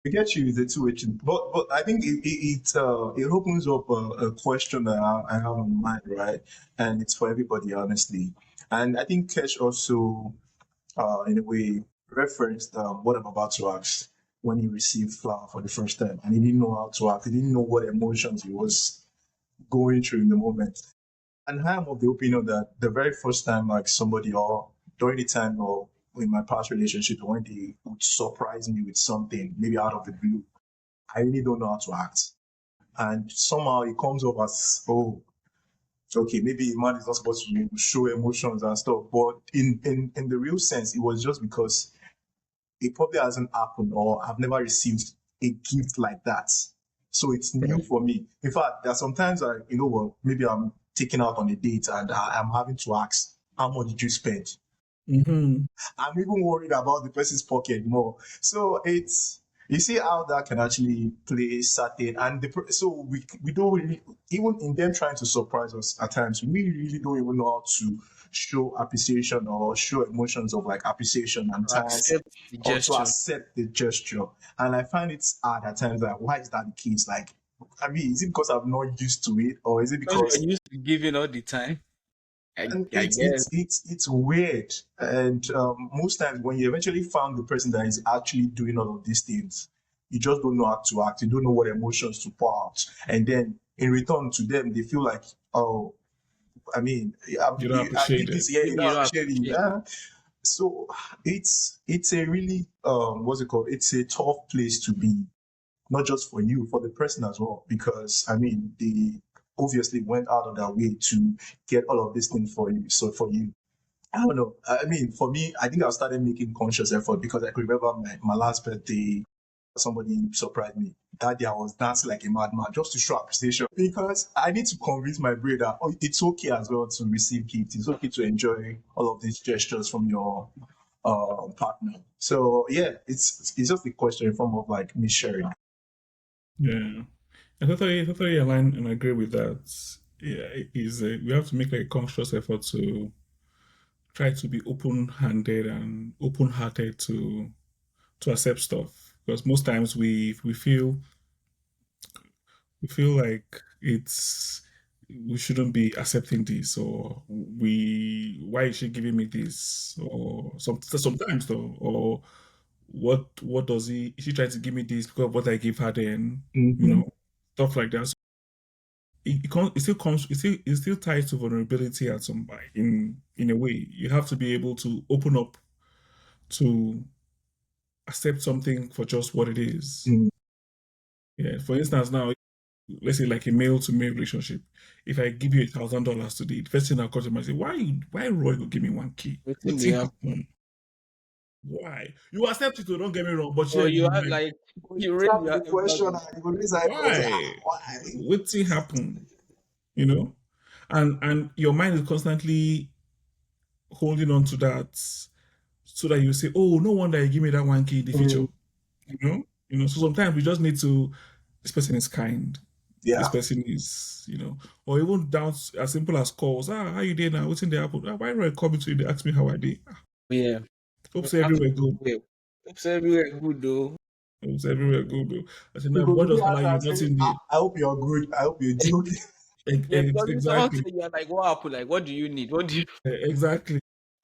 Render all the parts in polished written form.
I get you, the two which, but I think it opens up a question that I have on mind, right? And it's for everybody, honestly. And I think Kesh also, in a way, referenced what I'm about to ask when he received flower for the first time, and he didn't know how to act. He didn't know what emotions he was going through in the moment. And I'm of the opinion that the very first time, like somebody or during the time or in my past relationship, when they would surprise me with something, maybe out of the blue, I really don't know how to act. And somehow it comes off as, oh, okay, maybe a man is not supposed to show emotions and stuff. But in the real sense, it was just because it probably hasn't happened or I've never received a gift like that. So it's new Right. for me. In fact, there are sometimes you know what, maybe I'm taking out on a date and I'm having to ask, how much did you spend? Mm-hmm. I'm even worried about the person's pocket more. So it's, you see how that can actually play certain, and so we don't really, even in them trying to surprise us at times, we really don't even know how to show appreciation or show emotions of like appreciation and times, Accept the or to gesture. accept the gesture. And I find it hard at times, like why is that the case? Like, I mean, is it because I'm not used to it, or is it Because you because, are used to giving all the time. and I guess. it's weird. And most times when you eventually found the person that is actually doing all of these things, you just don't know how to act. You don't know what emotions to pour out, and then in return to them, they feel like, oh, I mean, You don't I appreciate did it. this, yeah, you You don't don't appreciate it. appreciate. So it's a really what's it called? It's a tough place to be, not just for you, for the person as well. Because I mean, they obviously went out of their way to get all of these things for you. So for you, I don't know. I mean, for me, I think I started making conscious effort because I could remember my last birthday, somebody surprised me. That day I was dancing like a madman just to show appreciation because I need to convince my brain that, oh, it's okay as well to receive gifts. It's okay to enjoy all of these gestures from your partner. So yeah, it's just a question in form of like me sharing. Yeah. I totally align and agree with that. Yeah, it is we have to make like a conscious effort to try to be open-handed and open-hearted to accept stuff. Because most times we feel like we shouldn't be accepting this, or why is she giving me this, or sometimes though, or what does he is she trying to give me this because of what I give her then, you Mm-hmm. know, stuff like that. So it still ties to vulnerability at some in a way. You have to be able to open up to accept something for just what it is. Mm. Yeah. For instance, now let's say like a male to male relationship. If I give you $1,000 today, the first thing that comes to mind is why Roy will give me 1K? Waiting What they thing happen. happen? Why? You accept it, don't get me wrong, but Or yeah, you you have like like you raise Start with your the question eyebrows. and you will raise eyebrows. why? Why? What thing happen? You know? And your mind is constantly holding on to that so that you say, oh, no wonder you give me that 1K in the future. Mm, So sometimes we just need to, this person is kind. This yeah. person is, or even down as simple as calls. How you doing now? What's in the apple? Why do I call me to you? They ask me how I did. Yeah. Hope You so ask everywhere good. well. It's everywhere good though. Hope so everywhere good though. I said, You no, go what to does the color answer you and not say, in the I hope you're good. I hope you're doing okay. Yeah, because if someone exactly. say you're like, what happened? Like, what do you need? What do you Exactly.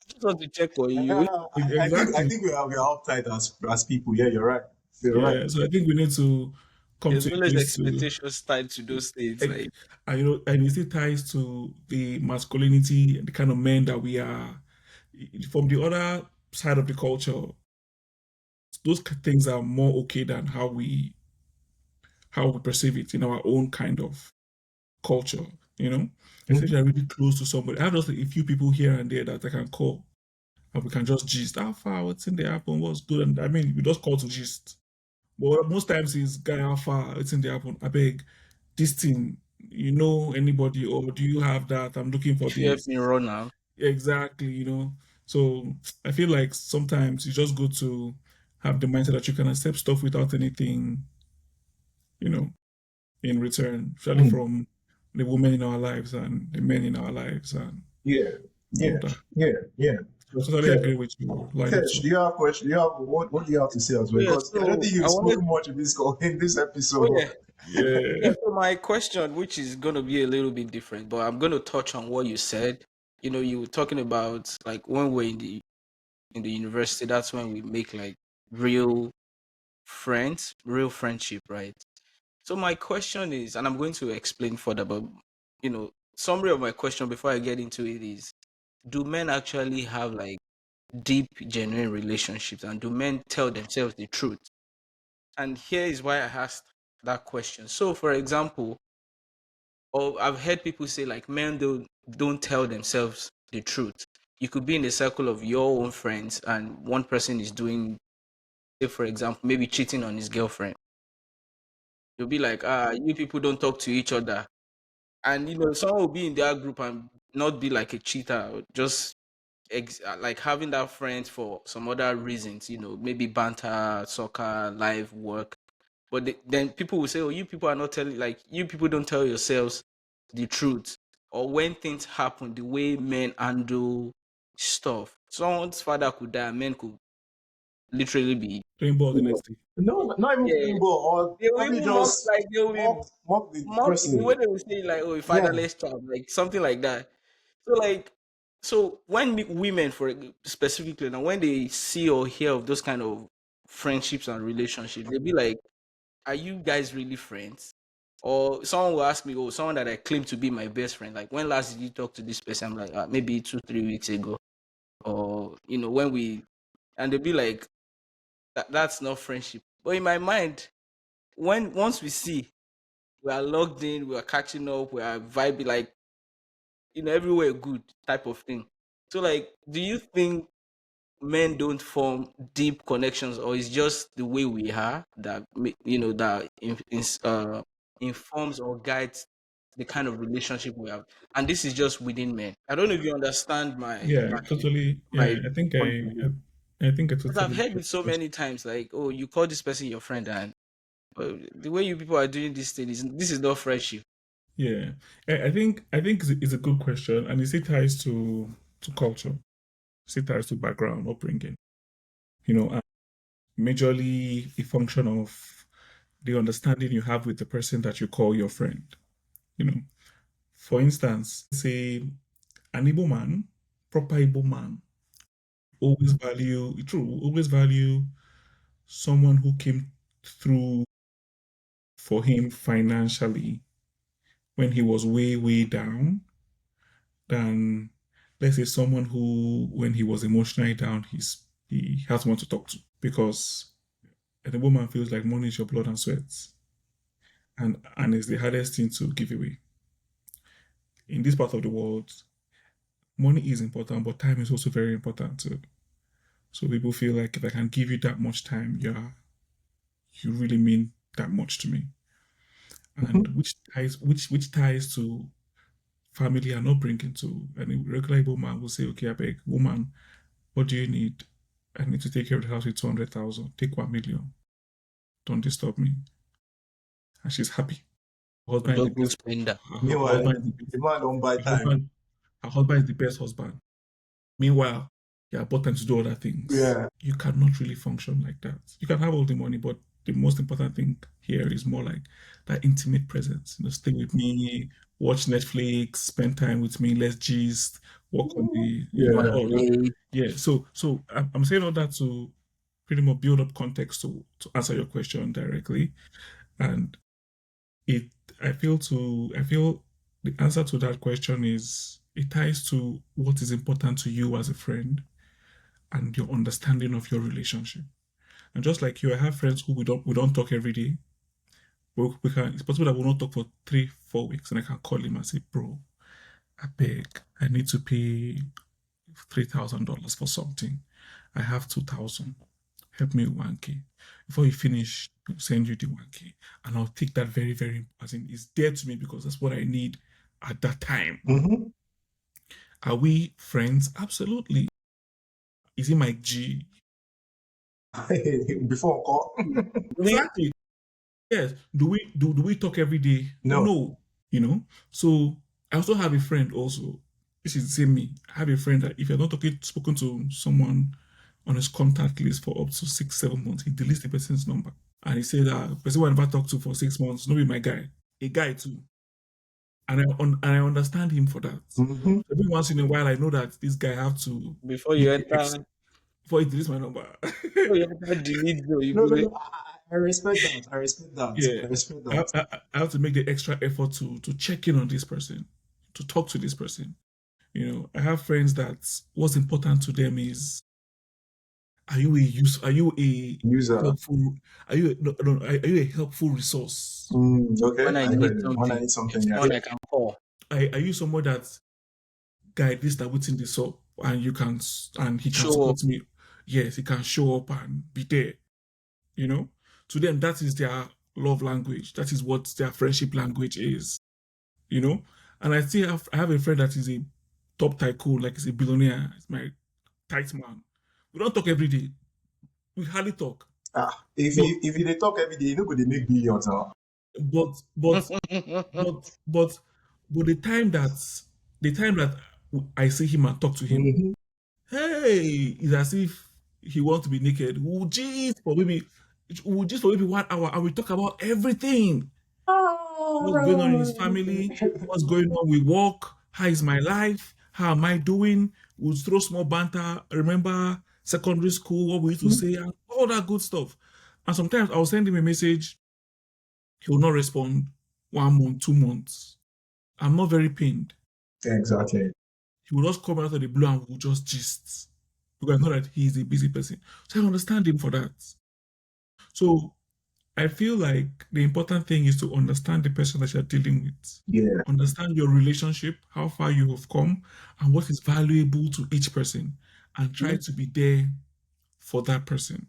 just want to check on you? Yeah, I Exactly. think we are uptight as people. Yeah, you're right. You're right. Yeah. So I think we need to come There's to a always place to expectations tied to those things. Like and and it still ties to the masculinity and the kind of men that we are. From the other side of the culture, those things are more okay than how we perceive it in our own kind of culture, you know? Especially Mhm. I'm really close to somebody. I have just like a few people here and there that I can call and we can just gist. How far? What's in the happen? What's good? And I mean, we just call to gist. But most times it's guy, how far? What's in the happen? I beg, this thing, anybody, or do you have that? I'm looking for if you help this. me run out. Exactly. So I feel like sometimes it's just good to have the mindset that you can accept stuff without anything, you know, in return, especially Mm. from the women in our lives and the men in our lives and Yeah, all yeah, that. yeah, yeah. I totally Okay, agree with you, line Kesh, two. do you have question? Do you have what do you have to say as well? Yeah, Because I don't so think I you've wanted. spoken much in this Oh episode. yeah, yeah. Yeah. So my question, which is gonna be a little bit different, but I'm gonna touch on what you said. You were talking about like when we're in the university. That's when we make like real friends, real friendship, right? So my question is, and I'm going to explain further, but summary of my question before I get into it is: do men actually have like deep, genuine relationships, and do men tell themselves the truth? And here is why I asked that question. So, for example, or I've heard people say like men don't tell themselves the truth. You could be in a circle of your own friends, and one person is doing, say, for example, maybe cheating on his girlfriend. You'll be like, you people don't talk to each other, and someone will be in their group and not be like a cheater, or just like having that friend for some other reasons, maybe banter, soccer, life, work. But then people will say, "Oh, you people are not telling, like, you people don't tell yourselves the truth." Or when things happen, the way men handle stuff. Someone's father could die, men could literally be, Playing ball the next day. No, not even yeah. playing ball, or They will probably even mock, just like, they will be mock the mock the way person. they will say, like, "Oh, a Yeah. fatherless child," like something like that. So, like, so when women, for specifically, now when they see or hear of those kind of friendships and relationships, they'll be like, are you guys really friends? Or someone will ask me, oh, someone that I claim to be my best friend, like, when last did you talk to this person? I'm like, maybe 2, 3 weeks ago. Or, when and they'll be like, that's not friendship. But in my mind, once we see, we are logged in, we are catching up, we are vibing, like, everywhere good type of thing. So, like, do you think men don't form deep connections, or it's just the way we are that informs or guides the kind of relationship we have, and this is just within men? I don't know if you understand Yeah, totally. Yeah, my I think point of view, I think I because I've totally heard get it so it. many times, like, oh, you call this person your friend, and the way you people are doing this thing is, this is not friendship. Yeah, I think it's a good question, and it still ties to culture, still ties to background, upbringing. And majorly a function of the understanding you have with the person that you call your friend. You know, for instance, say an Igbo man, proper Igbo man, always value someone who came through for him financially when he was way, way down than, let's say, someone who, when he was emotionally down, he has someone to talk to. Because the woman feels like money is your blood and sweat, and it's the hardest thing to give away. In this part of the world, money is important, but time is also very important too. So people feel like if I can give you that much time, you really mean that much to me. And Mhm. which ties to family and upbringing too. And a regular Igbo man will say, okay, I beg, woman, what do you need? I need to take care of the house with 200,000. Take 1 million. Don't disturb me. And she's happy. Her husband is the Double best. spender. Her Meanwhile, husband is the the best. man don't buy Her time. husband, her husband is the best husband. Meanwhile, you're important to do other things. Yeah. You cannot really function like that. You can have all the money, but the most important thing here is more like that intimate presence. Stay with me, watch Netflix, spend time with me, let's gist, work on the, You want Yeah. to all that. play? Yeah. So I'm saying all that to pretty much build up context to answer your question directly. And it, I feel the answer to that question is it ties to what is important to you as a friend and your understanding of your relationship. And just like you, I have friends who we don't talk every day. We can, it's possible that we'll not talk for 3 4 weeks, and I can call him and say, bro, I beg, I need to pay $3,000 for something. I have 2,000. Help me with 1K. Before you finish, I'll send you the 1K. And I'll take that very, very, as in, it's dear to me because that's what I need at that time. Mm-hmm. Are we friends? Absolutely. Is he my G? Before call. Exactly. Yes. Do we talk every day? No. No. You know. So I also have a friend also. this is the same me. I have a friend that if you're not spoken to someone on his contact list for up to 6, 7 months, he deletes the person's number. And he said that person I never talked to for 6 months, no be my guy. A guy too. And I understand him for that. Mm-hmm. Every once in a while, I know that this guy have to Before you make the enter, before he deletes my number. before you enter delete zone, you No, go no, there. no. I respect that. I respect that. Yeah, I respect I, that. I, I have to make the extra effort to check in on this person, to talk to this person. I have friends that what's important to them is are you a User. helpful are you no, no, are you a helpful resource? Okay, When I I need get it. When I something, need you're something, yeah. someone I can call. Are you someone that guide this that within this up and and he can Show up. support me? Yes, he can show up and be there. You know, to them that is their love language. That is what their friendship language is. You know, and I have a friend that is a top tycoon, like he's a billionaire. It's my tight man. We don't talk every day. We hardly talk. If But you they talk every day, you know go they make billions now. but but but but but the time that I see him and talk to him, Mm-hmm. hey, it's as if he wants to be naked. We'll just for maybe 1 hour and we talk about everything. What's going on in his family, what's going on with work, how is my life, how am I doing? We'll throw small banter. Remember secondary school, what we used to say, and all that good stuff. And sometimes I'll send him a message, he will not respond 1 month, 2 months. I'm not very pained. Exactly. He will just come out of the blue and we'll just gist. Because I know that he is a busy person. So I understand him for that. So I feel like the important thing is to understand the person that you're dealing with, Yeah. understand your relationship, how far you have come, and what is valuable to each person, and try to be there for that person.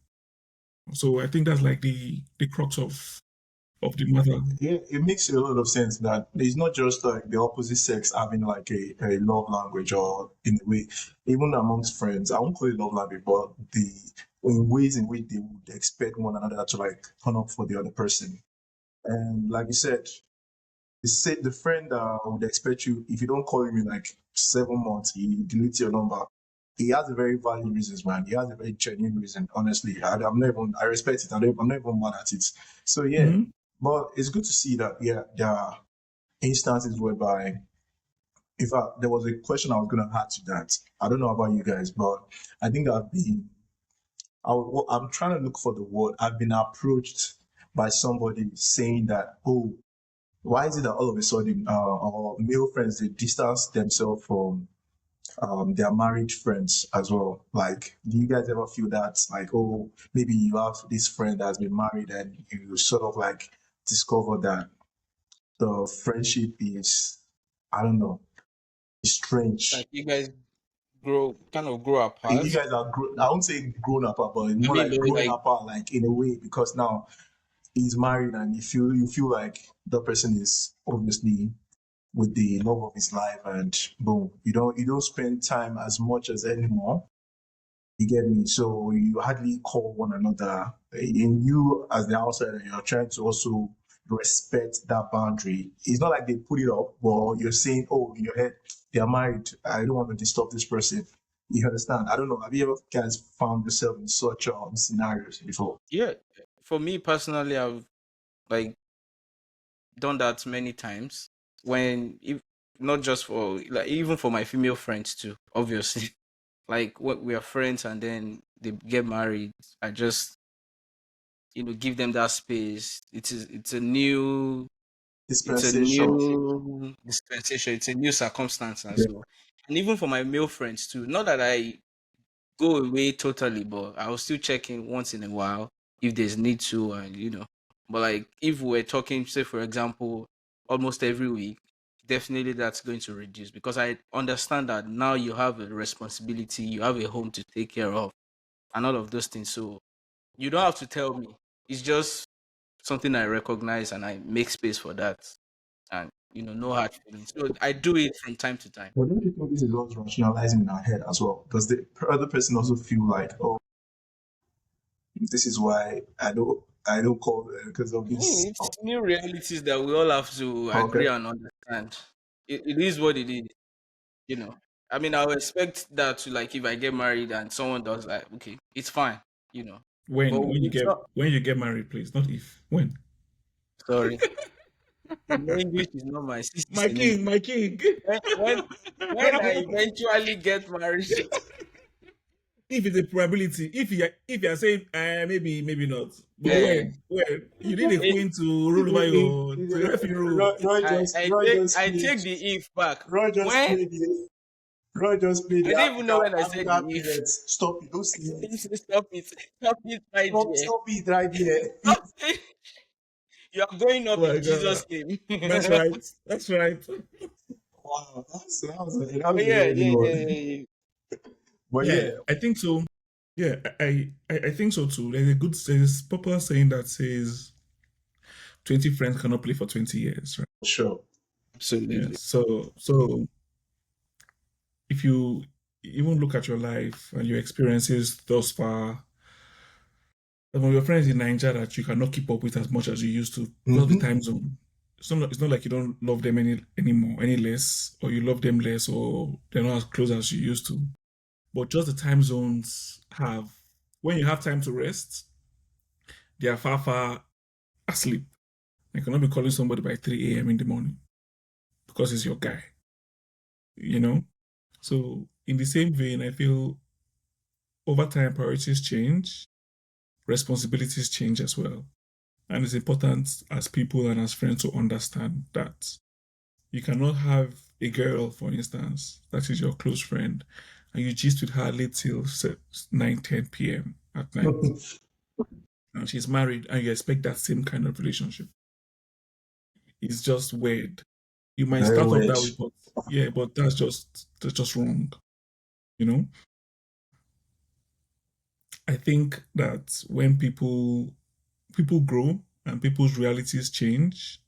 So I think that's like the crux of the matter. Yeah, it makes a lot of sense that it's not just like the opposite sex having like a love language or in a way, even amongst friends, I won't call it love language, but the in ways in which they would expect one another to like turn up for the other person. And like you said, the friend would expect you if you don't call him in like 7 months, he deletes your number. He has a very valid reasons, man. He has a very genuine reason. Honestly, I'm not even. I respect it. I'm not even mad at it. So yeah, Mhm. but it's good to see that yeah, there are instances whereby if there was a question I was going to add to that. I don't know about you guys, but I think I'm trying to look for the word. I've been approached by somebody saying that, oh, why is it that all of a sudden our male friends they distance themselves from their married friends as well? Like, do you guys ever feel that like, oh, maybe you have this friend that's been married and you sort of like discover that the friendship is, I don't know, is Like strange. you guys kind of grow You apart. guys are, I won't say grown apart, but I more mean, like though, growing like, apart, like in a way, because now he's married and you feel like the person is obviously with the love of his life, and boom, you don't spend time as much as anymore. You get me? So you hardly call one another. And you, as the outsider, you're trying to also respect that boundary. It's not like they put it up, but you're saying, oh, in your head, they are married. I don't want to disturb this person. You understand? I don't know. Have you ever guys found yourself in such scenarios before? yeah. For me personally, I've like done that many times. When if not just for like even for my female friends too, obviously. Like what we are friends and then they get married. I just give them that space. It's a Dispensation. new dispensation. It's a new circumstance Yeah. as well. And even for my male friends too. Not that I go away totally, but I will still check in once in a while if there's need to, and. But like if we're talking, say for example, almost every week, definitely that's going to reduce because I understand that now you have a responsibility, you have a home to take care of, and all of those things. So you don't have to tell me. It's just something I recognize, and I make space for that, and no hard feelings. So I do it from time to time. But don't you think this is also rationalizing in our head as well? Does the other person also feel like, oh, this is why I don't call because of this? It's new realities that we all have to agree Okay. and understand. It is what it is. I mean, I would expect that to, like, if I get married and someone does, like, okay, it's fine, you know. But When it's not. when you get married, please, not if. When. Sorry, my English is not my sister's My in English. king, my king. When when when I eventually get married, If it's a probability, if you are saying maybe not, but eh, when you need a it, queen to rule over your to help you rule. I take the if back. Roy just When played the Roy just played I the didn't even know when I said the African if. parents. Stop it! Don't say it! Stop it! Stop it right there! Stop it right there! Stop it! You are going Oh up my in god, Jesus' name. that's right, that's right. Wow, that was a Yeah, really yeah, yeah, one. yeah, yeah. But Yeah, yeah, I think so. Yeah, I think so too. There's a popular saying that says 20 friends cannot play for 20 years, right? sure. Yeah. Absolutely. So if you even look at your life and your experiences thus far, some of your friends in Nigeria that you cannot keep up with as much as you used to because of the Mm-hmm. time zone. It's not like you don't love them anymore, any less, or you love them less, or they're not as close as you used to. But just the time zones have, when you have time to rest, they are far asleep. You cannot be calling somebody by 3 a.m. in the morning because it's your guy, you know? So, in the same vein, I feel over time priorities change, responsibilities change as well. And it's important as people and as friends to understand that you cannot have a girl, for instance, that is your close friend, and you gist with her late till 9, 10 p.m. at night. And she's married, and you expect that same kind of relationship. It's just weird. You might Very start off weird. that way, but yeah, but that's just wrong. You know, I think that when people grow and people's realities change,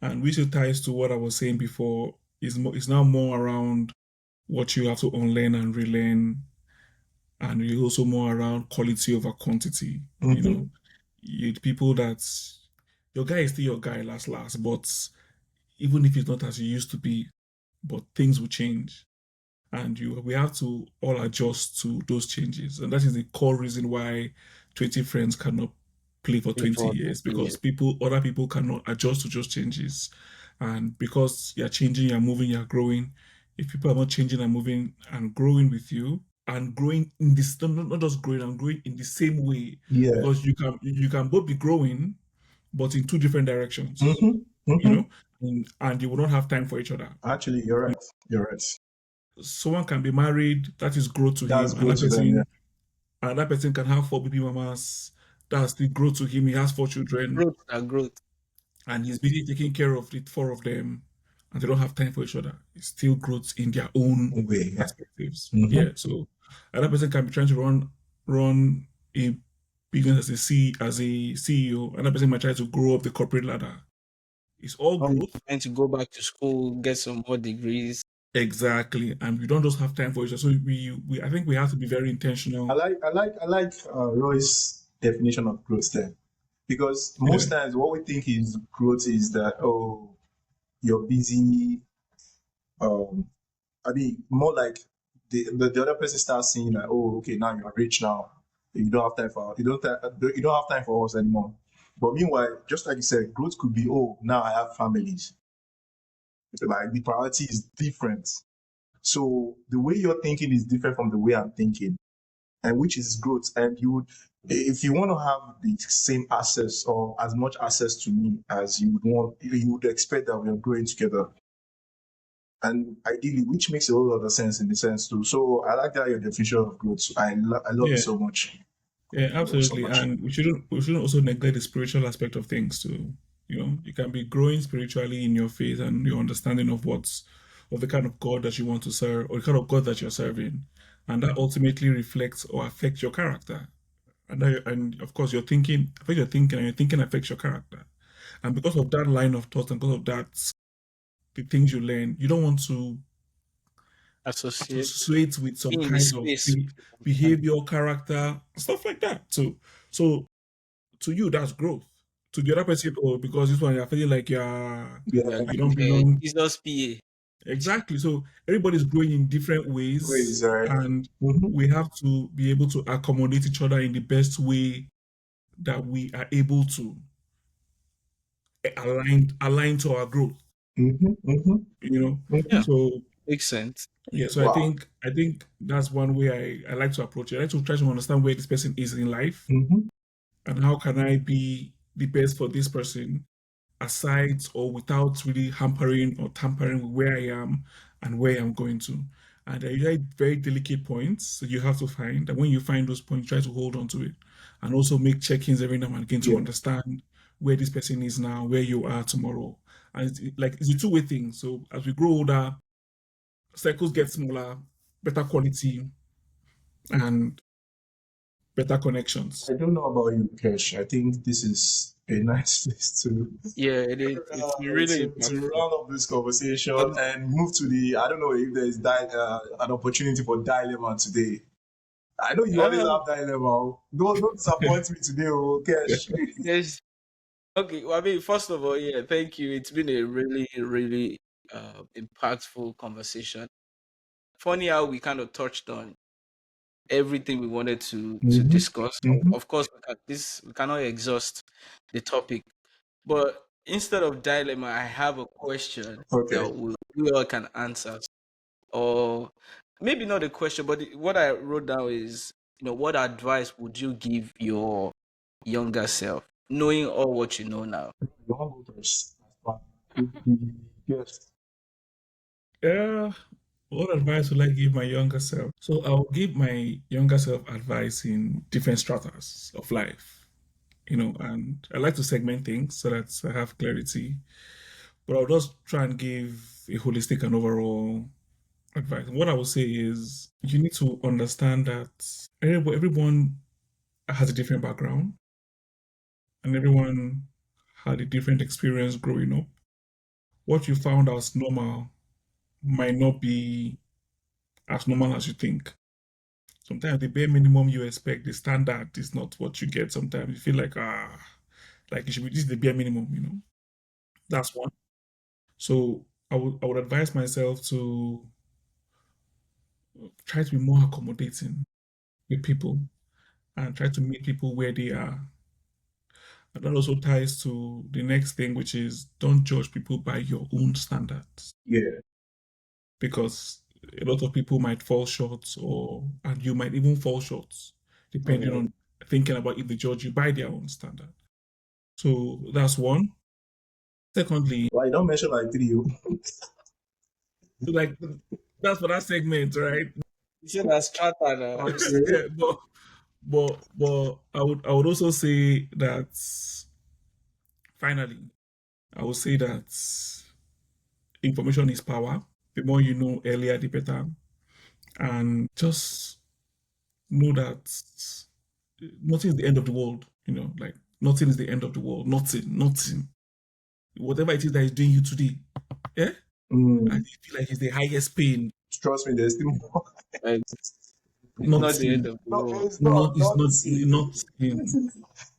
and which it ties to what I was saying before, is now more around what you have to unlearn and relearn, and you also more around quality over quantity. You Mm-hmm. know, people that your guy is still your guy last, but even if it's not as it used to be, but things will change, and we have to all adjust to those changes, and that is the core reason why 20 friends cannot play for 20 Before years 20 because years. other people cannot adjust to those changes, and because you're changing, you're moving, you're growing. If people are not changing and moving and growing with you and growing in this, not just growing and growing in the same way, Yeah. because you can both be growing but in two different directions, Mm-hmm. you Mm-hmm. know, and you will not have time for each other. Actually, you're right. You're right. Someone can be married, that is growth to That's him, good to them. Yeah. and that person can have four baby mamas, that's the growth to him. He has four children Growth and growth. and he's busy taking care of the four of them, and they don't have time for each other. It's still growth in their own Way. Yeah. perspectives. Mm-hmm. Yeah. So another person can be trying to run a business as a CEO. Another person might try to grow up the corporate ladder. It's all I'm growth. trying to go back to school, get some more degrees. Exactly. And we don't just have time for each other. So we I think we have to be very intentional. I like Roy's definition of growth there, because Yeah. most times what we think is growth is that, oh, you're busy. Um, I mean, more like the other person starts saying like, oh, okay, now you're rich now. You don't have time for you don't have time for us anymore. But meanwhile, just like you said, growth could be, oh, now I have families. Like the priority is different. So the way you're thinking is different from the way I'm thinking, and which is growth. And you would, if you want to have the same access or as much access to me as you would want, you would expect that we are growing together. And ideally, which makes a whole lot of sense in the sense too. So I like that your definition of growth. I love it Yeah. so much. Yeah, I love it so absolutely. much. And we shouldn't also neglect the spiritual aspect of things too. You know, you can be growing spiritually in your faith and your understanding of the kind of God that you want to serve or the kind of God that you're serving. And that ultimately reflects or affects your character. And of course your thinking affects your character. And because of that line of thought and because of that the things you learn, you don't want to Associate. associate with some Be in the kind of space. behavior, character, stuff like that. So to you, that's growth. To the other person, oh, because this one you're feeling like Yeah. you don't belong. Jesus PA. Exactly. So everybody's growing in different Ways, ways, right? and Mm-hmm. we have to be able to accommodate each other in the best way that we are able to align to our growth. Mm-hmm. Mm-hmm. You know. Mm-hmm. Yeah, So makes sense. yeah. So I Wow. think I think that's one way I like to approach it. I like to try to understand where this person is in life Mm-hmm. and how can I be the best for this person aside or without really hampering or tampering with where I am and where I'm going to. And they're usually very delicate points that you have to find. And when you find those points, try to hold on to it. And also make check-ins every now and again to Yeah. understand where this person is now, where you are tomorrow. And it's a two-way thing. So as we grow older, circles get smaller, better quality and better connections. I don't know about you, Kesh. I think this is a nice place Yeah, it is. It's really to impactful. round up this conversation Um, and move to the. I don't know if there is an opportunity for dilemma today. I know you always um, have dilemma. Don't disappoint me today, oh, Kesh. there's okay. Well, I mean, first of all, yeah, thank you. It's been a really, really impactful conversation. Funny how we kind of touched on everything we wanted to Mm-hmm. discuss. Mm-hmm. Of course, we cannot exhaust the topic. But instead of dilemma, I have a question that Okay. we all can answer. Or maybe not a question, but what I wrote down is, what advice would you give your younger self, knowing all what you know now? You want to go first. That's fine. Yes. Yeah. What advice would I give my younger self? So I'll give my younger self advice in different stratas of life, and I like to segment things so that I have clarity. But I'll just try and give a holistic and overall advice. What I would say is you need to understand that everyone has a different background and everyone had a different experience growing up. What you found as normal might not be as normal as you think. Sometimes the bare minimum you expect, the standard is not what you get. Sometimes you feel like it should be this is the bare minimum. That's one. So I would advise myself to try to be more accommodating with people and try to meet people where they are. And that also ties to the next thing, which is don't judge people by your own standards. Yeah. Because a lot of people might fall short and you might even fall short, depending Okay. on thinking about if they judge you by their own standard. So that's one. Secondly, Well, you don't mention like three. Oh. like that's for that segment, right? You said that's strata now. Okay. Yeah, but I would also say that finally, I would say that information is power. The more you know earlier, the better. And just know that nothing is the end of the world. Like nothing is the end of the world. Nothing. Whatever it is that is doing you today, yeah, and Mm. you feel like it's the highest pain. Trust me, there's still more. Like, it's not the end Nothing. of the No, world. it's Not. not. It's Not not. see.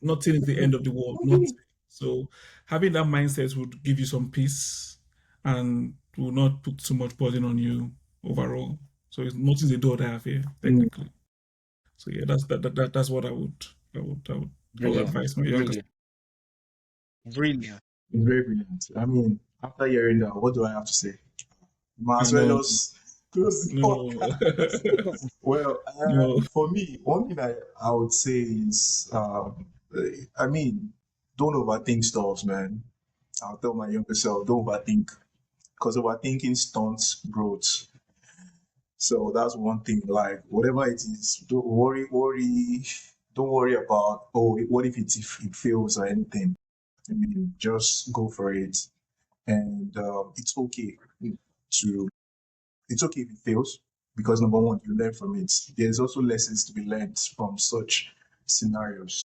Nothing is the end of the world. Nothing. So having that mindset would give you some peace and will not put too much burden on you overall. So it's nothing's a door that I have here, Mm. technically. So yeah, that's what I would Brilliant. advise my youngest. Brilliant. Brilliant. It's very brilliant. I mean, after hearing that, what do I have to say? Might You as well know, just close the no, podcast. Well, no, for me, one thing I would say is, I mean, don't overthink stuff, man. I'll tell my younger self, don't overthink, because overthinking stunts growth. So that's one thing. Like whatever it is, don't worry. Don't worry about what if it fails or anything. I mean, just go for it, and to it's okay if it fails because number one, you learn from it. There's also lessons to be learned from such scenarios.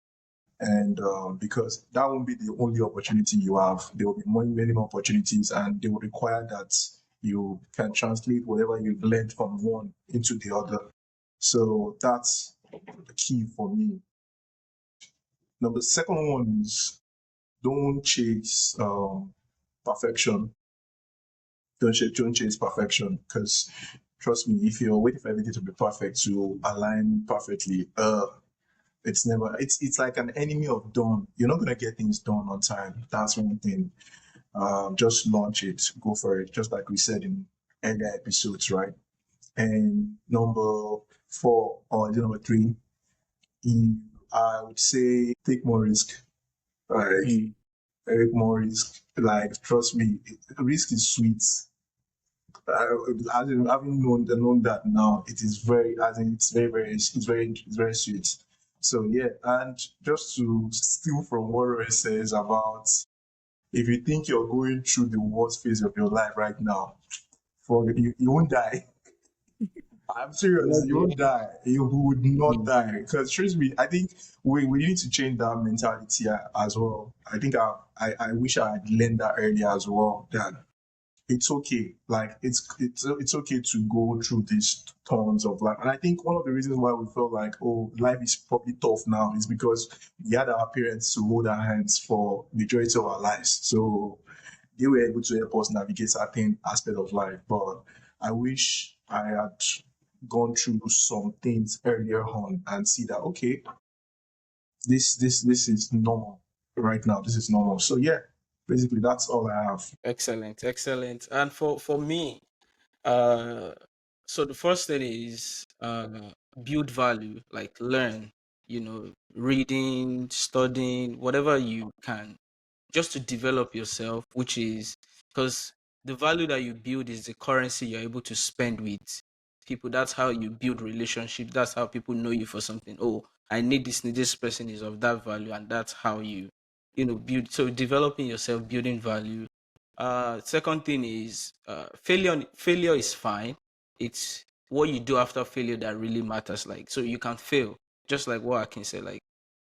And because that won't be the only opportunity you have, there will be many more opportunities, and they will require that you can translate whatever you've learned from one into the other. So that's the key for me. Now, the second one is don't chase perfection. don't chase perfection, because trust me, if you're waiting for everything to be perfect to align perfectly, it's never. It's like an enemy of done. You're not gonna get things done on time. That's one thing. Just launch it, go for it, just like we said in earlier episodes, right? And number four, or number three, I would say take more risk. Like take more risk. Like trust me, risk is sweet. As in, having known that now, it is very, as in, it's very sweet. So yeah, and just to steal from what Roy says about, if you think you're going through the worst phase of your life right now, for you won't die. I'm serious. You won't die. You would not die. Because trust me, I think we need to change that mentality as well. I think I wish I had learned that earlier as well. That it's okay. Like it's okay to go through these tons of life. And I think one of the reasons why we felt like, oh, life is probably tough now is because we had our parents to hold our hands for majority of our lives. So they were able to help us navigate certain aspect of life. But I wish I had gone through some things earlier on and see that, okay, this is normal right now. This is normal. So yeah, basically that's all I have. Excellent, excellent. And for me, uh, so the first thing is build value, like learn, reading, studying, whatever you can, just to develop yourself, which is because the value that you build is the currency you're able to spend with people. That's how you build relationship. That's how people know you for something. Oh, I need this. This person is of that value, and that's how you build. So developing yourself, building value. Second thing is failure. Failure is fine. It's what you do after failure that really matters. Like, so you can fail, just like what I can say. Like,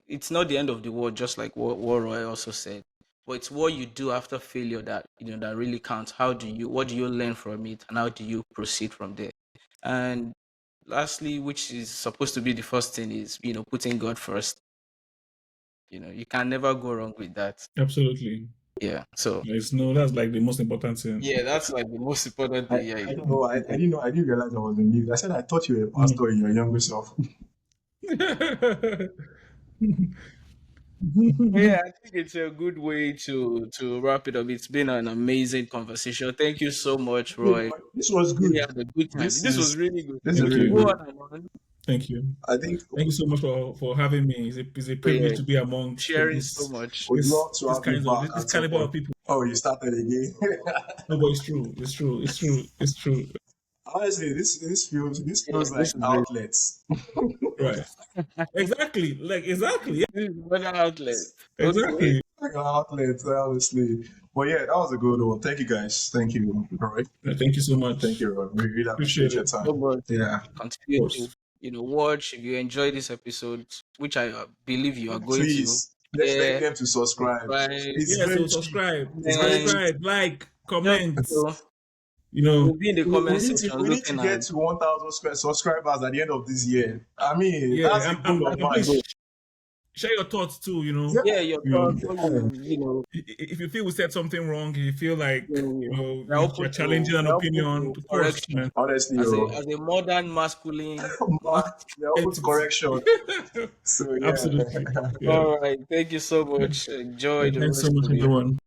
it's not the end of the world, just like what Roy also said. But it's what you do after failure that that really counts. What do you learn from it, and how do you proceed from there? And lastly, which is supposed to be the first thing, is putting God first. You can never go wrong with that. Absolutely. Yeah. So That's like the most important thing. yeah, that's like the most important thing. Yeah. I don't know. I didn't know. I didn't realize I was in mute. I said I thought you were a pastor in your younger self. Yeah, I think it's a good way to wrap it up. It's been an amazing conversation. Thank you so much, Roy. This was Really good. had a good time. This This was is really good. this is We Thank can really go you. good. on and on. Thank you. I think Thank you so much for having me. It's a But yeah, privilege to be amongst sharing so much. we'd love to this have you kinds of back this at some caliber point. of people. Oh, you started again. No, but it's true. It's true. It's true. It's true. Honestly, this Yeah, feels like this is it. outlets. Right. Exactly. Like exactly. Yeah. This is another outlet. Okay. Exactly. Like outlets, honestly. But yeah, that was a good one. Thank you guys. Thank you, Roy. Thank you so Thank much. you, Roy. We really Appreciate appreciate your it. So time. much. Yeah. Of Continue to course. watch. If you enjoy this episode, which I believe you are going to, Please, let's beg share, them to subscribe. subscribe, It's Yeah, very so cheap. subscribe, It's very comment. cheap. subscribe, like, Just comment. You know, we'll be in the comment section We need to looking get at. to 1,000 subscribers at the end of this year. I mean, yeah, that's a goal of and That's the mine. goal. please share your thoughts too. Yeah, Yeah, your You thoughts. know, What yeah. if you feel we said something wrong, if you feel like we're open you're challenging an we're open opinion, to of course, correction. man. Honestly, As a yo, as a modern masculine man. they're open to Entity. correction. So yeah. Absolutely. Yeah. All right. Thank you so much. Enjoy the Thanks so rest much, of your everyone.